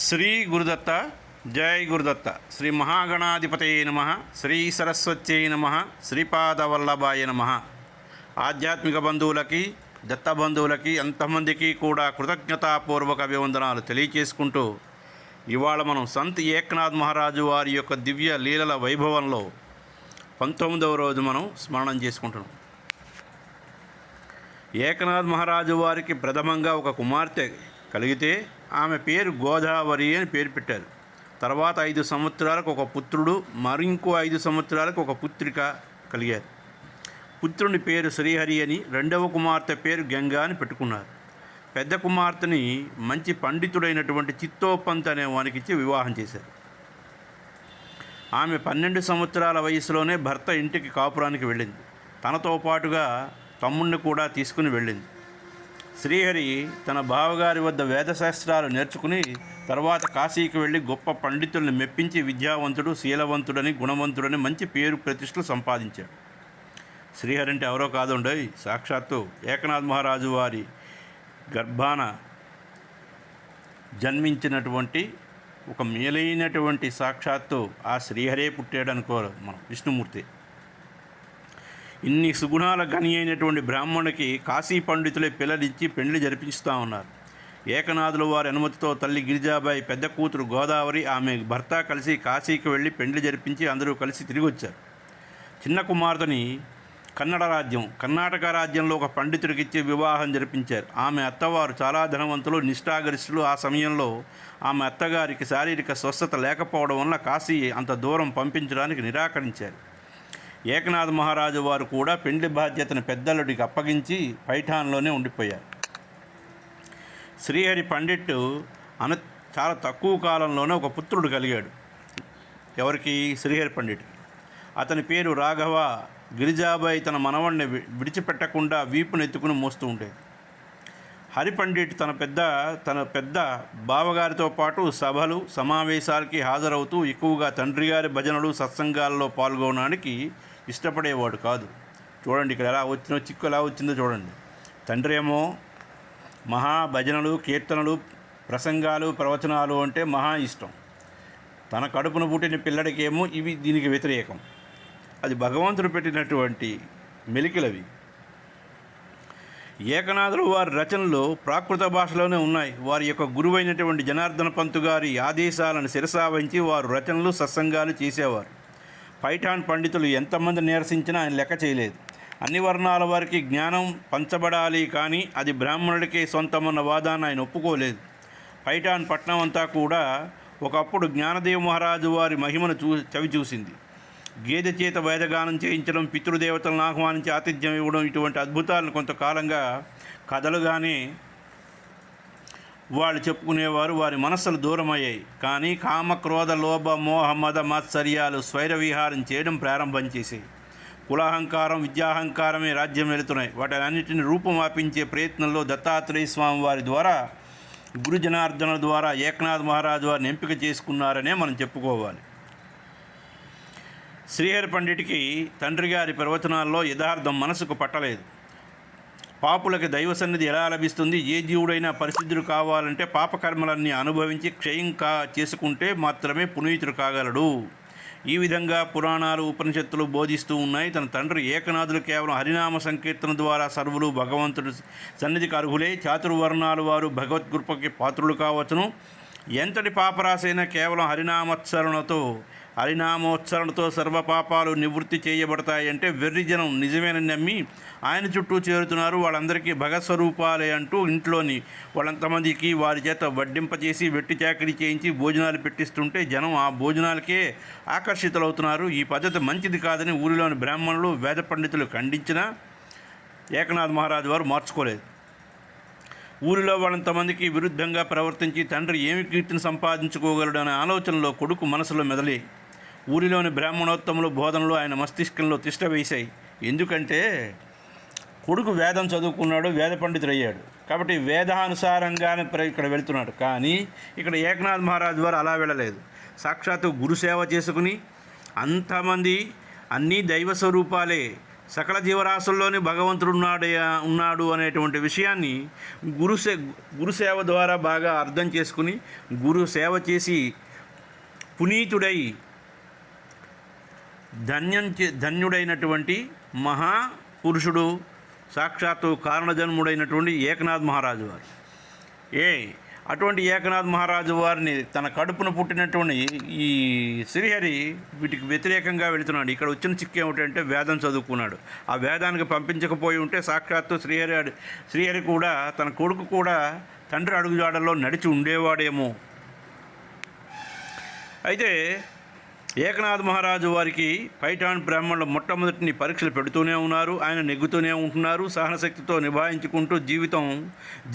శ్రీ గురుదత్త జై గురుదత్త. శ్రీ మహాగణాధిపతయే నమ. శ్రీ సరస్వత్యై నమ. శ్రీపాదవల్లభాయ నమ. ఆధ్యాత్మిక బంధువులకి, దత్త బంధువులకి అంతమందికి కూడా కృతజ్ఞతాపూర్వక అభివందనాలు తెలియచేసుకుంటూ ఇవాళ మనం సంత్ ఏకనాథ్ మహారాజు వారి యొక్క దివ్య లీలల వైభవంలో 19వ రోజు మనం స్మరణం చేసుకుంటున్నాం. ఏకనాథ్ మహారాజు వారికి ప్రథమంగా ఒక కుమార్తె కలిగితే ఆమె పేరు గోదావరి అని పేరు పెట్టారు. తర్వాత 5 సంవత్సరాలకు ఒక పుత్రుడు, మరింకో 5 సంవత్సరాలకు ఒక పుత్రిక కలిగారు. పుత్రుని పేరు శ్రీహరి అని, రెండవ కుమార్తె పేరు గంగా అని పెట్టుకున్నారు. పెద్ద కుమార్తెని మంచి పండితుడైనటువంటి చిత్తోపంత్ అనే వానికి ఇచ్చి వివాహం చేశారు. ఆమె 12 సంవత్సరాల వయసులోనే భర్త ఇంటికి కాపురానికి వెళ్ళింది. తనతో పాటుగా తమ్ముడిని కూడా తీసుకుని వెళ్ళింది. శ్రీహరి తన బావగారి వద్ద వేదశాస్త్రాలు నేర్చుకుని తర్వాత కాశీకి వెళ్ళి గొప్ప పండితుల్ని మెప్పించి విద్యావంతుడు, శీలవంతుడని, గుణవంతుడని మంచి పేరు ప్రతిష్టలు సంపాదించాడు. శ్రీహరి అంటే ఎవరో కాదుండయి, సాక్షాత్తు ఏకనాథ్ మహారాజు వారి గర్భాన జన్మించినటువంటి ఒక మేలైనటువంటి సాక్షాత్తు ఆ శ్రీహరే పుట్టాడు అనుకోరు మనం, విష్ణుమూర్తి. ఇన్ని సుగుణాల గని అయినటువంటి బ్రాహ్మణుడికి కాశీ పండితులే పిల్లలిచ్చి పెళ్లి జరిపిస్తూ ఉన్నారు. ఏకనాథుల వారి అనుమతితో తల్లి గిరిజాబాయి, పెద్ద కూతురు గోదావరి, ఆమె భర్త కలిసి కాశీకి వెళ్ళి పెళ్లి జరిపించి అందరూ కలిసి తిరిగి వచ్చారు. చిన్న కుమార్తెని కర్ణాటక రాజ్యంలో ఒక పండితుడికిచ్చి వివాహం జరిపించారు. ఆమె అత్తవారు చాలా ధనవంతులు, నిష్ఠాగరిష్ఠులు. ఆ సమయంలో ఆమె అత్తగారికి శారీరక స్వస్థత లేకపోవడం వల్ల కాశీ అంత దూరం పంపించడానికి నిరాకరించారు. ఏకనాథ్ మహారాజు వారు కూడా పెండ్లి బాధ్యతను పెద్దలుడికి అప్పగించి పైఠాన్లోనే ఉండిపోయారు. శ్రీహరి పండిట్ చాలా తక్కువ కాలంలోనే ఒక పుత్రుడు కలిగాడు. ఎవరికి? శ్రీహరి పండిట్కి. అతని పేరు రాఘవ. గిరిజాబాయి తన మనవడిని విడిచిపెట్టకుండా వీపునెత్తుకుని మోస్తూ ఉండేది. హరి పండిట్ తన పెద్ద బావగారితో పాటు సభలు, సమావేశాలకి హాజరవుతూ ఎక్కువగా తండ్రి గారి భజనలు, సత్సంగాల్లో పాల్గొనడానికి ఇష్టపడేవాడు కాదు. చూడండి ఇక్కడ చిక్కు ఎలా వచ్చిందో చూడండి. తండ్రి ఏమో మహా భజనలు, కీర్తనలు, ప్రసంగాలు, ప్రవచనాలు అంటే మహా ఇష్టం. తన కడుపున పుట్టిన పిల్లడికి ఏమో ఇవి దీనికి వ్యతిరేకం. అది భగవంతుడు పెట్టినటువంటి మెలికలవి. ఏకనాథులు వారి రచనలు ప్రాకృత భాషలోనే ఉన్నాయి. వారి యొక్క గురువైనటువంటి జనార్దన పంతు గారి ఆదేశాలను శిరసావహించి వారు రచనలు, సత్సంగాలు చేసేవారు. పైఠాన్ పండితులు ఎంతమంది నిరసించినా ఆయన లెక్క చేయలేదు. అన్ని వర్ణాల వారికి జ్ఞానం పంచబడాలి, కానీ అది బ్రాహ్మణుడికే సొంతమన్న వాదాన్ని ఆయన ఒప్పుకోలేదు. పైఠాన్ పట్నం అంతా కూడా ఒకప్పుడు జ్ఞానదేవ మహారాజు వారి మహిమను చవి చూసింది. గేదె చేత వేదగానం చేయించడం, పితృదేవతలను ఆహ్వానించి ఆతిథ్యం ఇవ్వడం, ఇటువంటి అద్భుతాలను కొంతకాలంగా కథలుగానే వాళ్ళు చెప్పుకునేవారు. వారి మనస్సులు దూరమయ్యాయి. కానీ కామ, క్రోధ, లోభ, మోహ, మద, మాత్సర్యాలు స్వైర విహారం చేయడం ప్రారంభం చేశాయి. కులాహంకారం, విద్యాహంకారమే రాజ్యం వెళుతున్నాయి. వాటన్నిటిని రూపమాపించే ప్రయత్నంలో దత్తాత్రేయ స్వామి వారి ద్వారా, గురు జనార్దనుల ద్వారా ఏకనాథ్ మహారాజు వారిని ఎంపిక చేసుకున్నారనే మనం చెప్పుకోవాలి. శ్రీహరి పండిట్కి తండ్రి గారి ప్రవచనాల్లో యథార్థం మనసుకు పట్టలేదు. పాపులకి దైవ సన్నిధి ఎలా లభిస్తుంది? ఏ జీవుడైనా పరిశుద్ధుడు కావాలంటే పాపకర్మలన్నీ అనుభవించి క్షయం చేసుకుంటే మాత్రమే పునీతుడు కాగలడు. ఈ విధంగా పురాణాలు, ఉపనిషత్తులు బోధిస్తూ ఉన్నాయి. తన తండ్రి ఏకనాథులు కేవలం హరినామ సంకీర్తన ద్వారా సర్వులు భగవంతుడి సన్నిధికి అర్హులే. చాతుర్వర్ణాలు వారు భగవద్కృపకి పాత్రులు కావచ్చును. ఎంతటి పాపరాశైనా కేవలం హరినామోచ్చరణతో సర్వపాపాలు నివృత్తి చేయబడతాయంటే వెర్రి జనం నిజమేనని నమ్మి ఆయన చుట్టూ చేరుతున్నారు. వాళ్ళందరికీ భగస్వరూపాలే అంటూ ఇంట్లోని వాళ్ళంతమందికి వారి చేత వడ్డింపచేసి వెట్టి చాకరీ చేయించి భోజనాలు పెట్టిస్తుంటే జనం ఆ భోజనాలకే ఆకర్షితులవుతున్నారు. ఈ పద్ధతి మంచిది కాదని ఊరిలోని బ్రాహ్మణులు, వేద పండితులు ఖండించినా ఏకనాథ్ మహారాజు వారు మార్చుకోలేదు. ఊరిలో వాళ్ళంతమందికి విరుద్ధంగా ప్రవర్తించి తండ్రి ఏమి కీర్తిని సంపాదించుకోగలడు అనే ఆలోచనలో కొడుకు మనసులో మెదలి ఊరిలోని బ్రాహ్మణోత్తములు బోధనలు ఆయన మస్తిష్కంలో తిష్ట వేశాయి. ఎందుకంటే కొడుకు వేదం చదువుకున్నాడు, వేద పండితుడు అయ్యాడు కాబట్టి వేదానుసారంగానే ఇక్కడ వెళుతున్నాడు. కానీ ఇక్కడ ఏకనాథ్ మహారాజు వారు అలా వెళ్ళలేదు. సాక్షాత్తు గురుసేవ చేసుకుని అంతమంది అన్నీ దైవ స్వరూపాలే, సకల జీవరాశుల్లోని భగవంతుడు ఉన్నాడు అనేటువంటి విషయాన్ని గురుసేవ ద్వారా బాగా అర్థం చేసుకుని గురు సేవ చేసి పునీతుడై ధన్యుడైనటువంటి మహాపురుషుడు సాక్షాత్తు కారణజన్ముడైనటువంటి ఏకనాథ్ మహారాజు వారు. అటువంటి ఏకనాథ్ మహారాజు వారిని తన కడుపున పుట్టినటువంటి ఈ శ్రీహరి వీటికి వ్యతిరేకంగా వెళుతున్నాడు. ఇక్కడ వచ్చిన చిక్కు ఏమిటంటే వేదం చదువుకున్నాడు. ఆ వేదానికి పంపించకపోయి ఉంటే సాక్షాత్తు శ్రీహరి కూడా తన కొడుకు కూడా తండ్రి అడుగుజాడల్లో నడిచి ఉండేవాడేమో. అయితే ఏకనాథ్ మహారాజు వారికి పైఠాన్ బ్రాహ్మణులు మొట్టమొదటిని పరీక్షలు పెడుతూనే ఉన్నారు. ఆయన నెగ్గుతూనే ఉంటున్నారు. సహనశక్తితో నిభాయించుకుంటూ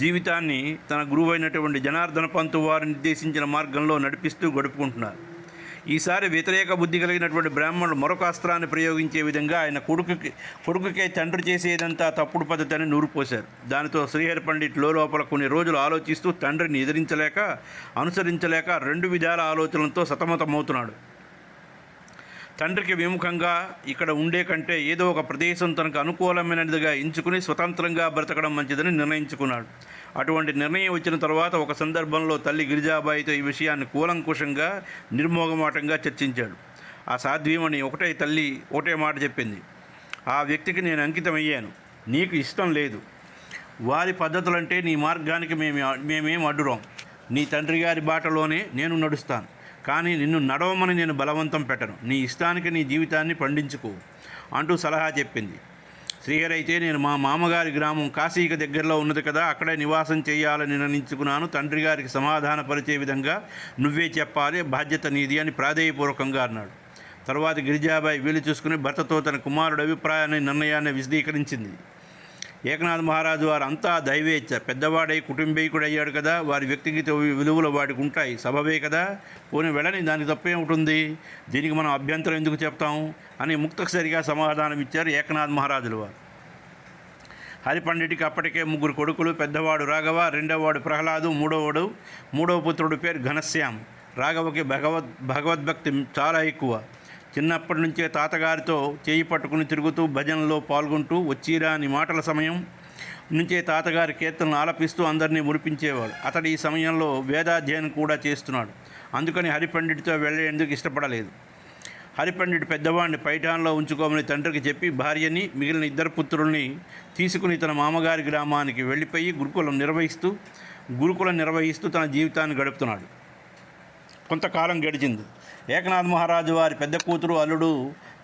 జీవితాన్ని తన గురువైనటువంటి జనార్దన పంతు వారు నిర్దేశించిన మార్గంలో నడిపిస్తూ గడుపుకుంటున్నారు. ఈసారి వ్యతిరేక బుద్ధి కలిగినటువంటి బ్రాహ్మణులు మరొక అస్త్రాన్ని ప్రయోగించే విధంగా ఆయన కొడుకుకే తండ్రి చేసేదంతా తప్పుడు పద్ధతి అని నూరుపోశారు. దానితో శ్రీహరి పండిట్ లోపల కొన్ని రోజులు ఆలోచిస్తూ తండ్రిని ఎదిరించలేక అనుసరించలేక రెండు విధాల ఆలోచనలతో సతమతమవుతున్నాడు. తండ్రికి విముఖంగా ఇక్కడ ఉండే కంటే ఏదో ఒక ప్రదేశం తనకు అనుకూలమైనదిగా ఎంచుకుని స్వతంత్రంగా బ్రతకడం మంచిదని నిర్ణయించుకున్నాడు. అటువంటి నిర్ణయం వచ్చిన తర్వాత ఒక సందర్భంలో తల్లి గిరిజాబాయితో ఈ విషయాన్ని కూలంకుషంగా నిర్మోగమాటంగా చర్చించాడు. ఆ సాధ్వీమణి ఒకటే మాట చెప్పింది. ఆ వ్యక్తికి నేను అంకితమయ్యాను. నీకు ఇష్టం లేదు. వారి పద్ధతులంటే నీ మార్గానికి మేమేం అడ్డురాం. నీ తండ్రి గారి బాటలోనే నేను నడుస్తాను. కానీ నిన్ను నడవమని నేను బలవంతం పెట్టను. నీ ఇష్టానికి నీ జీవితాన్ని పండించుకో అంటూ సలహా చెప్పింది. శ్రీహరి అయితే నేను మా మామగారి గ్రామం కాశీకి దగ్గరలో ఉన్నది కదా, అక్కడే నివాసం చేయాలని నిర్ణయించుకున్నాను. తండ్రి గారికి సమాధానపరిచే విధంగా నువ్వే చెప్పాలి, బాధ్యత నీది అని ప్రాధేయపూర్వకంగా అన్నాడు. తర్వాత గిరిజాబాయి వీలు చూసుకుని భర్తతో తన కుమారుడి నిర్ణయాన్ని విశదీకరించింది. ఏకనాథ్ మహారాజు వారు అంతా దైవేచ్ఛ. పెద్దవాడై కుటుంబీకుడు అయ్యాడు కదా, వారి వ్యక్తిగత విలువలు వాడికి ఉంటాయి, సబబే కదా, పోనీ వెళ్ళని, దానికి తప్పే ఉంటుంది, దీనికి మనం అభ్యంతరం ఎందుకు చెప్తాం అని ముక్తసరిగా సమాధానం ఇచ్చారు ఏకనాథ్ మహారాజుల వారు. హరిపండిటికి అప్పటికే 3 కొడుకులు. పెద్దవాడు రాఘవ, రెండవవాడు ప్రహ్లాదు, మూడవ పుత్రుడి పేరు ఘనశ్యామ్. రాఘవకి భగవద్భక్తి చాలా ఎక్కువ. చిన్నప్పటి నుంచే తాతగారితో చేయి పట్టుకుని తిరుగుతూ భజనలో పాల్గొంటూ వచ్చిరా అని మాటల సమయం నుంచే తాతగారి కీర్తనలు ఆలపిస్తూ అందరినీ మురిపించేవాడు. అతడు ఈ సమయంలో వేదాధ్యయనం కూడా చేస్తున్నాడు. అందుకని హరిపండిటితో వెళ్ళేందుకు ఇష్టపడలేదు. హరిపండిట్ పెద్దవాడిని పైఠాన్లో ఉంచుకోమని తండ్రికి చెప్పి భార్యని మిగిలిన 2 పుత్రుల్ని తీసుకుని తన మామగారి గ్రామానికి వెళ్ళిపోయి గురుకులం నిర్వహిస్తూ తన జీవితాన్ని గడుపుతున్నాడు. కొంతకాలం గడిచింది. ఏకనాథ్ మహారాజు వారి పెద్ద కూతురు అల్లుడు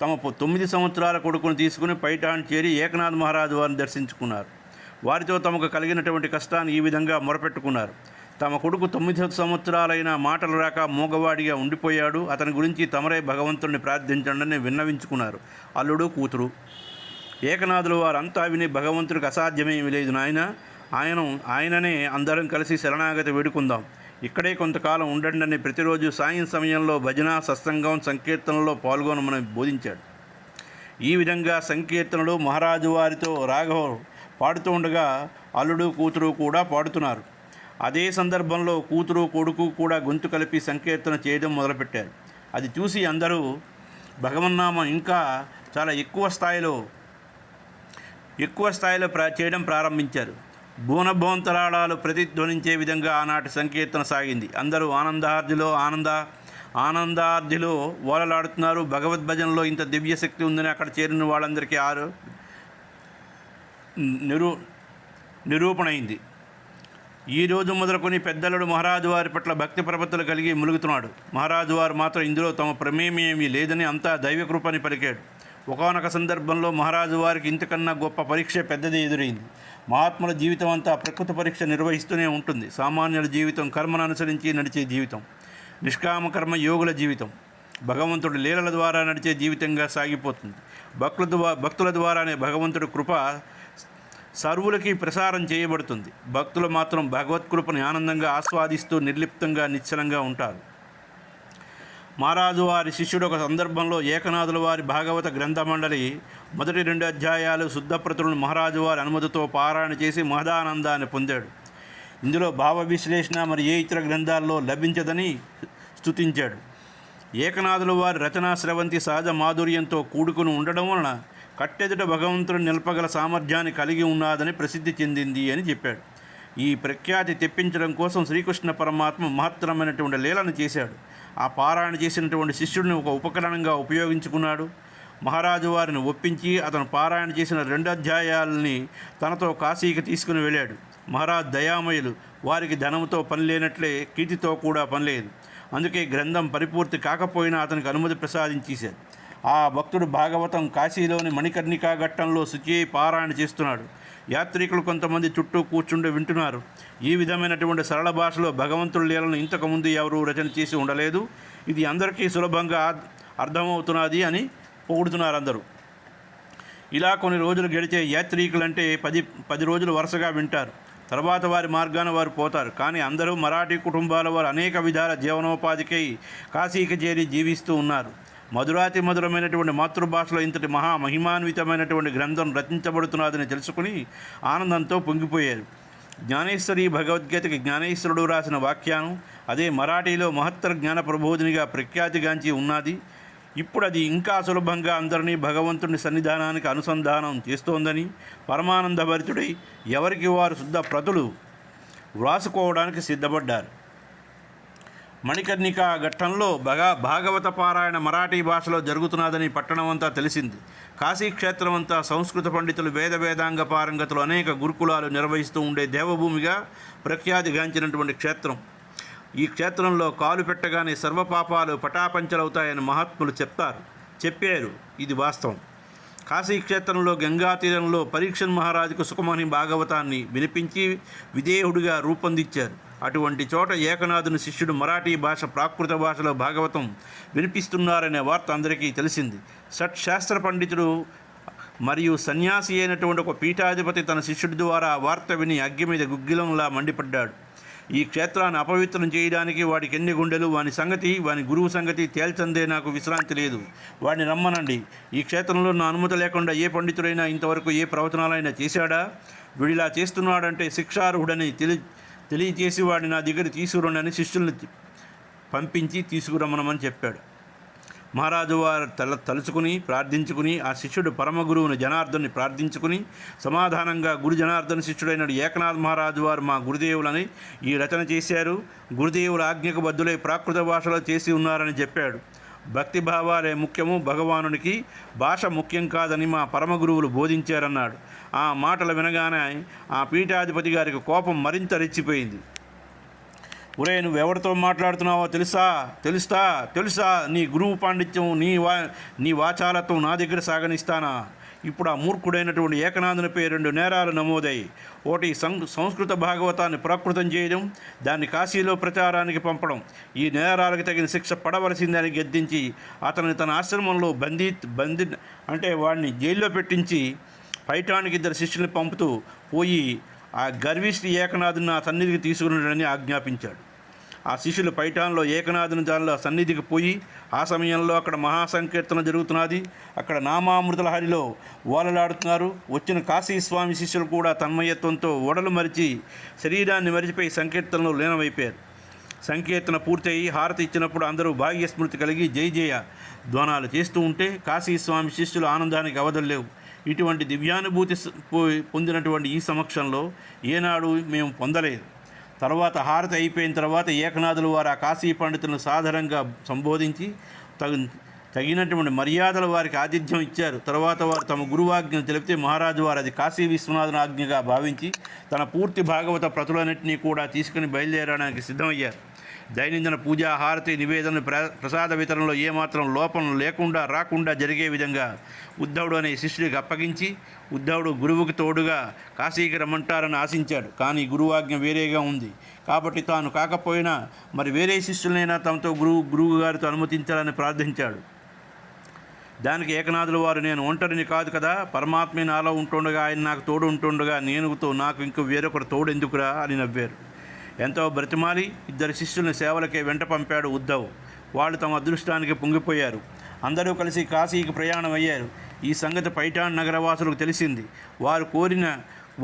తమ 9 సంవత్సరాల కొడుకును తీసుకుని పైఠాన్ చేరి ఏకనాథ్ మహారాజు వారిని దర్శించుకున్నారు. వారితో తమకు కలిగినటువంటి కష్టాన్ని ఈ విధంగా మొరపెట్టుకున్నారు. తమ కొడుకు 9 సంవత్సరాలైన మాటలు రాక మూగవాడిగా ఉండిపోయాడు. అతని గురించి తమరే భగవంతుడిని ప్రార్థించండి విన్నవించుకున్నారు అల్లుడు కూతురు. ఏకనాథులు వారంతా విని భగవంతుడికి అసాధ్యమేమీ లేదు నాయన, ఆయననే అందరం కలిసి శరణాగతి వేడుకుందాం, ఇక్కడే కొంతకాలం ఉండండి అని ప్రతిరోజు సాయం సమయంలో భజన, సత్సంగం, సంకీర్తనలో పాల్గొనమని బోధించాడు. ఈ విధంగా సంకీర్తనలు మహారాజు వారితో రాఘవ పాడుతూ ఉండగా అల్లుడు కూతురు కూడా పాడుతున్నారు. అదే సందర్భంలో కూతురు కొడుకు కూడా గొంతు కలిపి సంకీర్తన చేయడం మొదలుపెట్టారు. అది చూసి అందరూ భగవన్నామం ఇంకా చాలా ఎక్కువ స్థాయిలో చేయడం ప్రారంభించారు. బోనభోంతరాళాలు ప్రతిధ్వనించే విధంగా ఆనాటి సంకీర్తన సాగింది. అందరూ ఆనందార్ధిలో ఓలలాడుతున్నారు. భగవద్భజనలో ఇంత దివ్యశక్తి ఉందని అక్కడ చేరిన వాళ్ళందరికీ నిరూపణైంది. ఈ రోజు మొదలుకొని పెద్దలుడు మహారాజు వారి పట్ల భక్తి ప్రపత్తులు కలిగి ములుగుతున్నాడు. మహారాజు వారు మాత్రం ఇందులో తమ ప్రమేమేమీ లేదని అంతా దైవకృపని పలికాడు. ఒకానొక సందర్భంలో మహారాజు వారికి ఇంతకన్నా గొప్ప పరీక్ష పెద్దది ఎదురైంది. మహాత్ముల జీవితం అంతా ప్రకృతి పరీక్ష నిర్వహిస్తూనే ఉంటుంది. సామాన్యుల జీవితం కర్మను అనుసరించి నడిచే జీవితం, నిష్కామ కర్మ యోగుల జీవితం భగవంతుడి లీలల ద్వారా నడిచే జీవితంగా సాగిపోతుంది. భక్తుల ద్వారానే భగవంతుడి కృప సర్వులకి ప్రసారం చేయబడుతుంది. భక్తులు మాత్రం భగవత్కృపని ఆనందంగా ఆస్వాదిస్తూ నిర్లిప్తంగా నిశ్చలంగా ఉంటారు. మహారాజు వారి శిష్యుడు ఒక సందర్భంలో ఏకనాథుల వారి భాగవత గ్రంథ మండలి మొదటి 2 అధ్యాయాలు శుద్ధప్రతులను మహారాజు వారి అనుమతితో పారాయణ చేసి మహదానందాన్ని పొందాడు. ఇందులో భావ విశ్లేషణ మరి ఏ ఇతర గ్రంథాల్లో లభించదని స్తుతించాడు. ఏకనాథుల వారి రచనా స్రవంతి సహజ మాధుర్యంతో కూడుకుని ఉండడం వలన కట్టెదుట భగవంతుడు నిలపగల సామర్థ్యాన్ని కలిగి ఉన్నాదని ప్రసిద్ధి చెందింది అని చెప్పాడు. ఈ ప్రఖ్యాతి తెప్పించడం కోసం శ్రీకృష్ణ పరమాత్మ మహత్తరమైనటువంటి లీలను చేశాడు. ఆ పారాయణ చేసినటువంటి శిష్యుడిని ఒక ఉపకరణంగా ఉపయోగించుకున్నాడు. మహారాజు వారిని ఒప్పించి అతను పారాయణ చేసిన 2 అధ్యాయాలని తనతో కాశీకి తీసుకుని వెళ్ళాడు. మహారాజ్ దయామయులు, వారికి ధనంతో పని లేనట్లే కీర్తితో కూడా పని లేదు. అందుకే గ్రంథం పరిపూర్తి కాకపోయినా అతనికి అనుమతి ప్రసాదించేశారు. ఆ భక్తుడు భాగవతం కాశీలోని మణికర్ణికా ఘట్టంలో శుచి పారాయణ చేస్తున్నాడు. యాత్రికులు కొంతమంది చుట్టూ కూర్చుండి వింటున్నారు. ఈ విధమైనటువంటి సరళ భాషలో భగవంతుడి లీలను ఇంతకుముందు ఎవరూ రచన చేసి ఉండలేదు. ఇది అందరికీ సులభంగా అర్థమవుతున్నది అని పొగుడుతున్నారు అందరూ. ఇలా కొన్ని రోజులు గడిచే యాత్రికులంటే 10 రోజులు వరుసగా వింటారు. తర్వాత వారి మార్గాన వారు పోతారు. కానీ అందరూ మరాఠీ కుటుంబాల వారు అనేక విధాల జీవనోపాధికై కాశీకి చేరి జీవిస్తూ ఉన్నారు. మధురాతి మధురమైనటువంటి మాతృభాషలో ఇంతటి మహిమాన్వితమైనటువంటి గ్రంథం రచించబడుతున్నదని తెలుసుకుని ఆనందంతో పొంగిపోయారు. జ్ఞానేశ్వరి భగవద్గీతకి జ్ఞానేశ్వరుడు రాసిన వాక్యానం అదే మరాఠీలో మహత్తర జ్ఞాన ప్రబోధినిగా ప్రఖ్యాతిగాంచి ఉన్నది. ఇప్పుడు అది ఇంకా సులభంగా అందరినీ భగవంతుని సన్నిధానానికి అనుసంధానం చేస్తోందని పరమానంద భరితుడై ఎవరికి వారు శుద్ధ ప్రతులు వ్రాసుకోవడానికి సిద్ధపడ్డారు. మణికర్ణికా ఘట్టంలో భాగవత పారాయణ మరాఠీ భాషలో జరుగుతున్నదని పట్టణమంతా తెలిసింది. కాశీక్షేత్రం అంతా సంస్కృత పండితులు వేదాంగ పారంగతులు అనేక గురుకులాలు నిర్వహిస్తూ ఉండే దేవభూమిగా ప్రఖ్యాతిగాంచినటువంటి క్షేత్రం. ఈ క్షేత్రంలో కాలు పెట్టగానే సర్వపాపాలు పటాపంచలవుతాయని మహాత్ములు చెప్పారు. ఇది వాస్తవం. కాశీక్షేత్రంలో గంగా తీరంలో పరీక్షన్ మహారాజుకు సుఖమణి భాగవతాన్ని వినిపించి విధేయుడిగా రూపొందించారు. అటువంటి చోట ఏకనాథుని శిష్యుడు మరాఠీ భాష ప్రాకృత భాషలో భాగవతం వినిపిస్తున్నారనే వార్త అందరికీ తెలిసింది. షట్శాస్త్ర పండితుడు మరియు సన్యాసి అయినటువంటి ఒక పీఠాధిపతి తన శిష్యుడి ద్వారా ఆ వార్త విని అగ్గి మీద గుగ్గిలంలా మండిపడ్డాడు. ఈ క్షేత్రాన్ని అపవిత్రం చేయడానికి వాడికి ఎన్ని గుండెలు, వాని గురువు సంగతి తేల్చందే నాకు విశ్రాంతి లేదు. వాడిని రమ్మనండి. ఈ క్షేత్రంలో నా అనుమతి లేకుండా ఏ పండితుడైనా ఇంతవరకు ఏ ప్రవచనాలైనా చేశాడా? వీడిలా చేస్తున్నాడంటే శిక్షార్హుడని తెలియచేసి వాడిని నా దగ్గర తీసుకురండి శిష్యుల్ని పంపించి తీసుకురమ్మనమని చెప్పాడు. మహారాజు వారు తలుచుకుని ప్రార్థించుకుని ఆ శిష్యుడు పరమగురువుని జనార్దన్ని ప్రార్థించుకుని సమాధానంగా గురు జనార్దన్ శిష్యుడైన ఏకనాథ్ మహారాజు వారు మా గురుదేవులని ఈ రచన చేశారు. గురుదేవుల ఆజ్ఞకు బద్దులై ప్రాకృత భాషలో చేసి ఉన్నారని చెప్పాడు. భక్తి భావాలే ముఖ్యము, భగవానునికి భాష ముఖ్యం కాదని మా పరమగురువులు బోధించారన్నాడు. ఆ మాటలు వినగానే ఆ పీఠాధిపతి గారికి కోపం మరింత రెచ్చిపోయింది. ఒరే, నువ్వెవరితో మాట్లాడుతున్నావో తెలుసా? నీ గురువు పాండిత్యం, నీ వాచాలత్వం నా దగ్గర సాగనిస్తానా? ఇప్పుడు ఆ మూర్ఖుడైనటువంటి ఏకనాథునిపై 2 నేరాలు నమోదయ్యి. ఒకటి సంస్కృత భాగవతాన్ని ప్రాకృతం చేయడం, దాన్ని కాశీలో ప్రచారానికి పంపడం. ఈ నేరాలకు తగిన శిక్ష పడవలసిందని గద్దించి అతన్ని తన ఆశ్రమంలో బందీ అంటే వాడిని జైల్లో పెట్టించి పైఠానికి 2 శిష్యుల్ని పంపుతూ పోయి ఆ గర్విష్ఠి ఏకనాథుని నా సన్నిధికి తీసుకుని ఆజ్ఞాపించాడు. ఆ శిష్యులు పైఠాన్లో ఏకనాథుని దానిలో సన్నిధికి పోయి ఆ సమయంలో అక్కడ మహాసంకీర్తన జరుగుతున్నది. అక్కడ నామామృతుల హరిలో ఓలలాడుతున్నారు. వచ్చిన కాశీస్వామి శిష్యులు కూడా తన్మయత్వంతో ఓడలు మరిచి శరీరాన్ని మరిచిపోయి సంకీర్తనలో లీనమైపోయారు. సంకీర్తన పూర్తయి హారతి ఇచ్చినప్పుడు అందరూ భాగ్యస్మృతి కలిగి జయ జయ ధ్వానాలు చేస్తూ ఉంటే కాశీస్వామి శిష్యులు ఆనందానికి అవధుల్లేవు. ఇటువంటి దివ్యానుభూతి పొందినటువంటి ఈ సమక్షంలో ఏనాడు మేము పొందలేదు. తర్వాత హారతి అయిపోయిన తర్వాత ఏకనాథులు వారు ఆ కాశీ పండితులను సాధారణంగా సంబోధించి తగినటువంటి మర్యాదలు వారికి ఆతిథ్యం ఇచ్చారు. తర్వాత వారు తమ గురువాజ్ఞను తెలిపితే మహారాజు వారు అది కాశీ విశ్వనాథుని ఆజ్ఞగా భావించి తన పూర్తి భాగవత ప్రతులన్నింటినీ కూడా తీసుకుని బయలుదేరడానికి సిద్ధమయ్యారు. దైనందిన పూజా హారతి నివేదన ప్రసాద వితరణలో ఏమాత్రం లోపం రాకుండా జరిగే విధంగా ఉద్ధవుడు అనే శిష్యుడికి అప్పగించి ఉద్ధవుడు గురువుకి తోడుగా కాశీకి రమ్మంటారని ఆశించాడు. కానీ గురువాజ్ఞ వేరేగా ఉంది కాబట్టి తాను కాకపోయినా మరి వేరే శిష్యులనైనా తమతో గురువు గారితో అనుమతించాలని ప్రార్థించాడు. దానికి ఏకనాథుల వారు, నేను ఒంటరిని కాదు కదా, పరమాత్మే నాలో ఉంటుండగా ఆయన నాకు తోడు ఉంటుండగా నాకు ఇంకో వేరొకరు తోడు ఎందుకురా అని నవ్వారు. ఎంతో బ్రతిమాలి 2 శిష్యుల్ని సేవలకే వెంట పంపాడు ఉద్ధవ్. వాళ్ళు తమ అదృష్టానికి పొంగిపోయారు. అందరూ కలిసి కాశీకి ప్రయాణం అయ్యారు. ఈ సంగతి పైఠాన్ నగరవాసులకు తెలిసింది.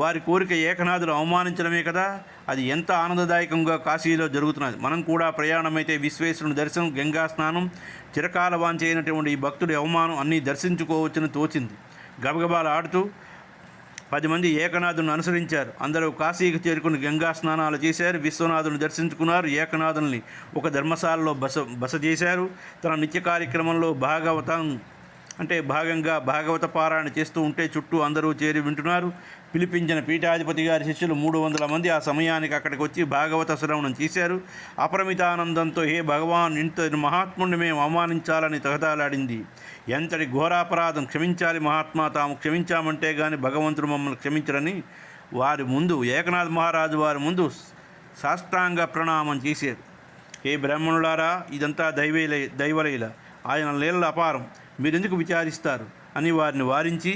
వారి కోరిక ఏకనాథులు అవమానించడమే కదా. అది ఎంత ఆనందదాయకంగా కాశీలో జరుగుతున్నది. మనం కూడా ప్రయాణమైతే విశ్వేశ్వరుని దర్శనం, గంగా స్నానం, చిరకాల వాంఛైనటువంటి ఈ భక్తుడి అవమానం అన్నీ దర్శించుకోవచ్చని తోచింది. గబగబాలు ఆడుతూ 10 మంది ఏకనాథుని అనుసరించారు. అందరూ కాశీకి చేరుకుని గంగా స్నానాలు చేశారు. విశ్వనాథుని దర్శించుకున్నారు. ఏకనాథుల్ని ఒక ధర్మశాలలో బస చేశారు. తన నిత్య కార్యక్రమంలో భాగంగా భాగవత పారాయణ చేస్తూ ఉంటే చుట్టూ అందరూ చేరి వింటున్నారు. పిలిపించిన పీఠాధిపతి గారి శిష్యులు 300 మంది ఆ సమయానికి అక్కడికి వచ్చి భాగవత శ్రవణం చేశారు. అపరిమితానందంతో, హే భగవాన్, ఇంతటి మహాత్ముడిని మేము అవమానించాలని తహతాలాడింది. ఎంతటి ఘోరాపరాధం! క్షమించాలి మహాత్మా, తాము క్షమించామంటే గాని భగవంతుడు మమ్మల్ని క్షమించరని వారి ముందు, ఏకనాథ్ మహారాజు వారి ముందు సాష్టాంగ ప్రణామం చేశారు. హే బ్రాహ్మణులారా, ఇదంతా దైవలీల, ఆయన లీలల అపారం, మీరెందుకు విచారిస్తారు అని వారిని వారించి,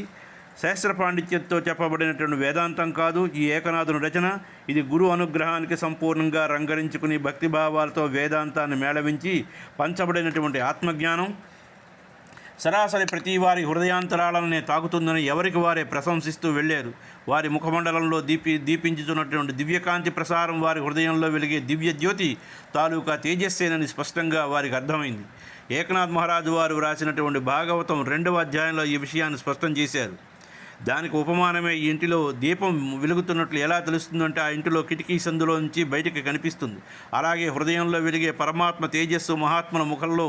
శాస్త్ర పాండిత్యంతో చెప్పబడినటువంటి వేదాంతం కాదు ఈ ఏకనాథుని రచన. ఇది గురు అనుగ్రహానికి సంపూర్ణంగా రంగరించుకుని భక్తిభావాలతో వేదాంతాన్ని మేళవించి పంచబడినటువంటి ఆత్మజ్ఞానం. సరాసరి ప్రతి వారి హృదయాంతరాలనే తాకుతుందని ఎవరికి వారే ప్రశంసిస్తూ వెళ్ళారు. వారి ముఖమండలంలో దీపించుతున్నటువంటి దివ్యకాంతి ప్రసారం వారి హృదయంలో వెలిగే దివ్య జ్యోతి తాలూకా తేజస్సేనని స్పష్టంగా వారికి అర్థమైంది. ఏకనాథ్ మహారాజు వారు వ్రాసినటువంటి భాగవతం 2వ అధ్యాయంలో ఈ విషయాన్ని స్పష్టం చేశారు. దానికి ఉపమానమే ఈ ఇంటిలో దీపం వెలుగుతున్నట్లు ఎలా తెలుస్తుందంటే ఆ ఇంటిలో కిటికీ సందులో నుంచి బయటికి కనిపిస్తుంది. అలాగే హృదయంలో వెలిగే పరమాత్మ తేజస్సు మహాత్ముల ముఖంలో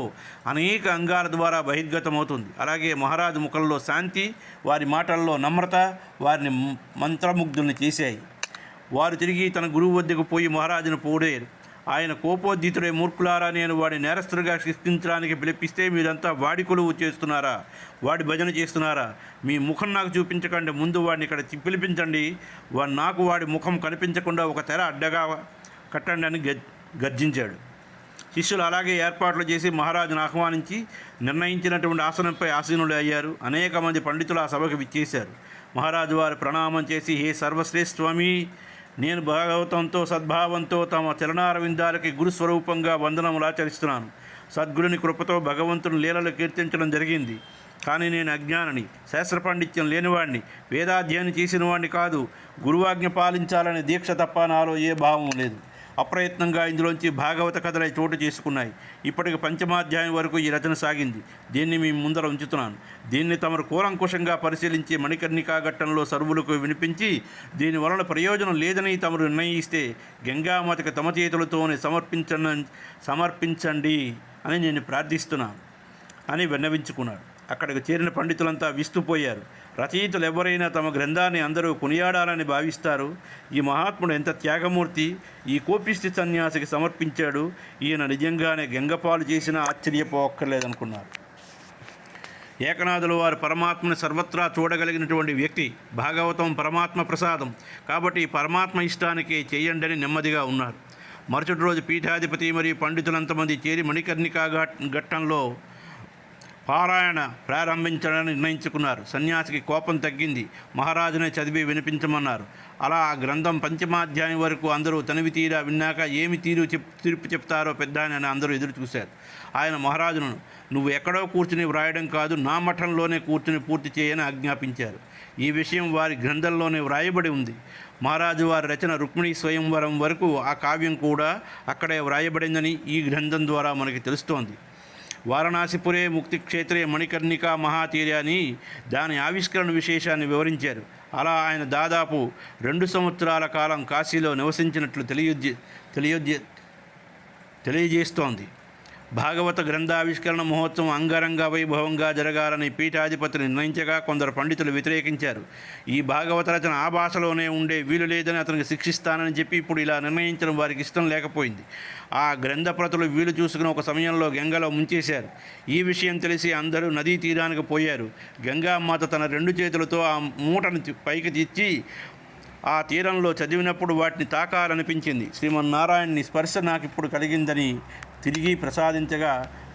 అనేక అంగాల ద్వారా బహిర్గతమవుతుంది. అలాగే మహారాజు ముఖంలో శాంతి, వారి మాటల్లో నమ్రత వారిని మంత్రముగ్ధుల్ని చేశాయి. వారు తిరిగి తన గురువు వద్దకు పోయి మహారాజును పోడారు. ఆయన కోపోద్ధితుడే, మూర్ఖులారా, నేను వాడి నేరస్తుడిగా శిక్షించడానికి పిలిపిస్తే మీరంతా వాడి కొలువు చేస్తున్నారా, వాడి భజన చేస్తున్నారా? మీ ముఖం నాకు చూపించకండి, ముందు వాడిని ఇక్కడ పిలిపించండి. వాడి ముఖం కనిపించకుండా ఒక తెర అడ్డగా కట్టండి అని గర్జించాడు. శిష్యులు అలాగే ఏర్పాట్లు చేసి మహారాజును ఆహ్వానించి నిర్ణయించినటువంటి ఆసనంపై ఆసీనులు అయ్యారు. అనేక మంది పండితులు ఆ సభకు విచ్చేశారు. మహారాజు వారు ప్రణామం చేసి, హే సర్వశ్రేష్ఠస్వామి, నేను భాగవతంతో సద్భావంతో తమ చరణారవిందాలకి గురుస్వరూపంగా వందనములు ఆచరిస్తున్నాను. సద్గురుని కృపతో భగవంతుని లీలలు కీర్తించడం జరిగింది. కానీ నేను అజ్ఞానిని, శాస్త్ర పాండిత్యం లేనివాడిని, వేదాధ్యయనం చేసిన వాడిని కాదు. గురువాజ్ఞ పాలించాలనే దీక్ష తప్ప నాలో ఏ భావం లేదు. అప్రయత్నంగా ఇందులోంచి భాగవత కథలై చోటు చేసుకున్నాయి. ఇప్పటికి 5వ అధ్యాయం వరకు ఈ రచన సాగింది. దీన్ని మీ ముందర ఉంచుతున్నాను. దీన్ని తమరు కూలంకుషంగా పరిశీలించి మణికర్ణికా ఘట్టంలో సర్వులకు వినిపించి దీని వలన ప్రయోజనం లేదని తమరు నిర్ణయిస్తే గంగామాతకి తమ చేతులతోనే సమర్పించండి అని నేను ప్రార్థిస్తున్నాను అని విన్నవించుకున్నాడు. అక్కడికి చేరిన పండితులంతా విస్తుపోయారు. రచయితలు ఎవరైనా తమ గ్రంథాన్ని అందరూ కొనియాడాలని భావిస్తారు. ఈ మహాత్ముడు ఎంత త్యాగమూర్తి, ఈ కోపిష్టి సన్యాసికి సమర్పించాడు. ఈయన నిజంగానే గంగపాలు చేసినా ఆశ్చర్యపోక్కర్లేదనుకున్నారు. ఏకనాథుల వారు పరమాత్మని సర్వత్రా చూడగలిగినటువంటి వ్యక్తి. భాగవతం పరమాత్మ ప్రసాదం కాబట్టి పరమాత్మ ఇష్టానికి చేయండి అని నెమ్మదిగా ఉన్నారు. మరుసటి రోజు పీఠాధిపతి మరియు పండితులంతమంది చేరి మణికర్ణికా ఘట్టంలో పారాయణ ప్రారంభించాలని నిర్ణయించుకున్నారు. సన్యాసికి కోపం తగ్గింది. మహారాజునే చదివి వినిపించమన్నారు. అలా ఆ గ్రంథం 5వ అధ్యాయం వరకు అందరూ తనివి తీరా విన్నాక ఏమి తీర్పు చెప్తారో పెద్ద అని అందరూ ఎదురు చూశారు. ఆయన మహారాజును, నువ్వు ఎక్కడో కూర్చుని వ్రాయడం కాదు, నా మఠంలోనే కూర్చుని పూర్తి చేయని ఆజ్ఞాపించారు. ఈ విషయం వారి గ్రంథంలోనే వ్రాయబడి ఉంది. మహారాజు వారి రచన రుక్మిణీ స్వయంవరం వరకు ఆ కావ్యం కూడా అక్కడే వ్రాయబడిందని ఈ గ్రంథం ద్వారా మనకి తెలుస్తోంది. వారణాసిపురే ముక్తిక్షేత్రే మణికర్ణికా మహాతీర్య అని దాని ఆవిష్కరణ విశేషాన్ని వివరించారు. అలా ఆయన దాదాపు 2 సంవత్సరాల కాలం కాశీలో నివసించినట్లు తెలియజేస్తోంది. భాగవత గ్రంథావిష్కరణ మహోత్సవం అంగరంగ వైభవంగా జరగాలని పీఠాధిపతిని నిర్ణయించగా కొందరు పండితులు వ్యతిరేకించారు. ఈ భాగవత రచన ఆ భాషలోనే ఉండే వీలు లేదని అతనికి శిక్షిస్తానని చెప్పి ఇప్పుడు ఇలా నిర్ణయించడం వారికి ఇష్టం లేకపోయింది. ఆ గ్రంథ ప్రతులు వీలు చూసుకుని ఒక సమయంలో గంగలో ముంచేశారు. ఈ విషయం తెలిసి అందరూ నదీ తీరానికి పోయారు. గంగామాత తన 2 చేతులతో ఆ మూటను పైకి తెచ్చి ఆ తీరంలో చదివినప్పుడు వాటిని తాకాలనిపించింది. శ్రీమన్నారాయణని స్పర్శ నాకిప్పుడు కలిగిందని తిరిగి ప్రసాదించగా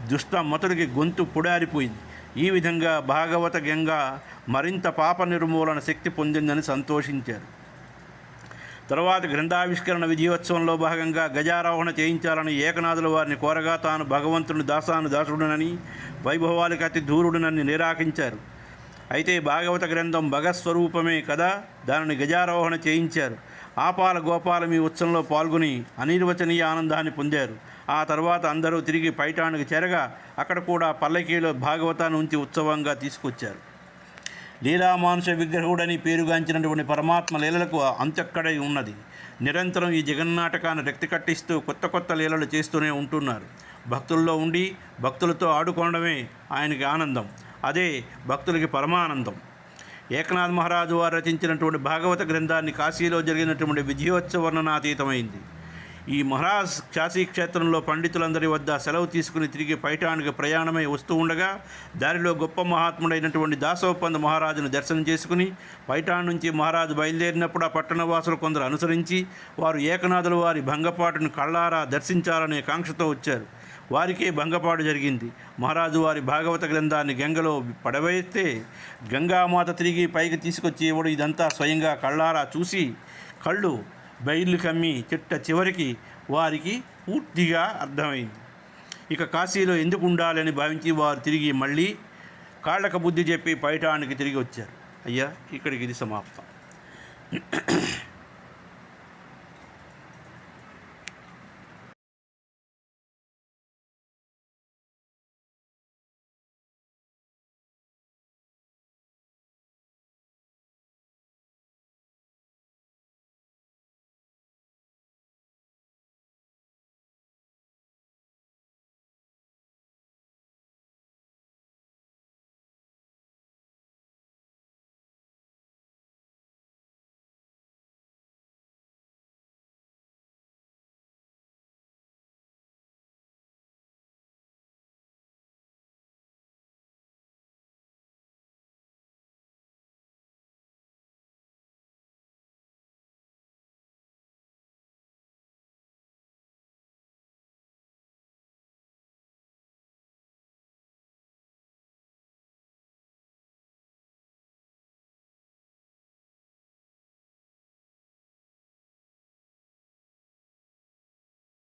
దుష్ట మతుడికి గొంతు పొడారిపోయింది. ఈ విధంగా భాగవత గంగ మరింత పాప నిర్మూలన శక్తి పొందిందని సంతోషించారు. తర్వాత గ్రంథావిష్కరణ విజయోత్సవంలో భాగంగా గజారోహణ చేయించాలని ఏకనాథుల వారిని కోరగా తాను భగవంతుని దాసుడునని వైభవాలకు అతి దూరుడునని నిరాకరించారు. అయితే భాగవత గ్రంథం భగస్వరూపమే కదా, దానిని గజారోహణ చేయించారు. ఆపాల గోపాలం ఈ ఉత్సవంలో పాల్గొని అనిర్వచనీయ ఆనందాన్ని పొందారు. ఆ తర్వాత అందరూ తిరిగి పైఠానికి చేరగా అక్కడ కూడా పల్లకీలో భాగవతాన్ని ఉంచి ఉత్సవంగా తీసుకొచ్చారు. లీలామానుష విగ్రహుడని పేరుగాంచినటువంటి పరమాత్మ లీలలకు అంతెక్కడై ఉన్నది. నిరంతరం ఈ జగన్నాటకాన్ని రక్తి కట్టిస్తూ కొత్త కొత్త లీలలు చేస్తూనే ఉంటున్నారు. భక్తుల్లో ఉండి భక్తులతో ఆడుకోవడమే ఆయనకి ఆనందం. అదే భక్తులకి పరమానందం. ఏకనాథ్ మహారాజు వారు రచించినటువంటి భాగవత గ్రంథాన్ని కాశీలో జరిగినటువంటి విజయోత్సవ వర్ణనాతీతమైంది. ఈ మహారాజ్ కాశీ క్షేత్రంలో పండితులందరి వద్ద సెలవు తీసుకుని తిరిగి పైఠానికి ప్రయాణమై వస్తూ ఉండగా దారిలో గొప్ప మహాత్ముడైనటువంటి దాసోపంత్ మహారాజును దర్శనం చేసుకుని పైఠాన్ నుంచి మహారాజు బయలుదేరినప్పుడు ఆ పట్టణవాసులు కొందరు అనుసరించి వారు ఏకనాథుల వారి భంగపాటును కళ్ళారా దర్శించాలనే కాంక్షతో వచ్చారు. వారికే భంగపాటు జరిగింది. మహారాజు వారి భాగవత గ్రంథాన్ని గంగలో పడవేస్తే గంగామాత తిరిగి పైకి తీసుకొచ్చి ఇవ్వడు. ఇదంతా స్వయంగా కళ్ళారా చూసి కళ్ళు బయళ్ళు కమ్మి చివరికి వారికి పూర్తిగా అర్థమైంది. ఇక కాశీలో ఎందుకు ఉండాలని భావించి వారు తిరిగి మళ్ళీ కాళ్ళక బుద్ధి చెప్పి పైఠానికి తిరిగి వచ్చారు. అయ్యా, ఇక్కడికి ఇది సమాప్తం.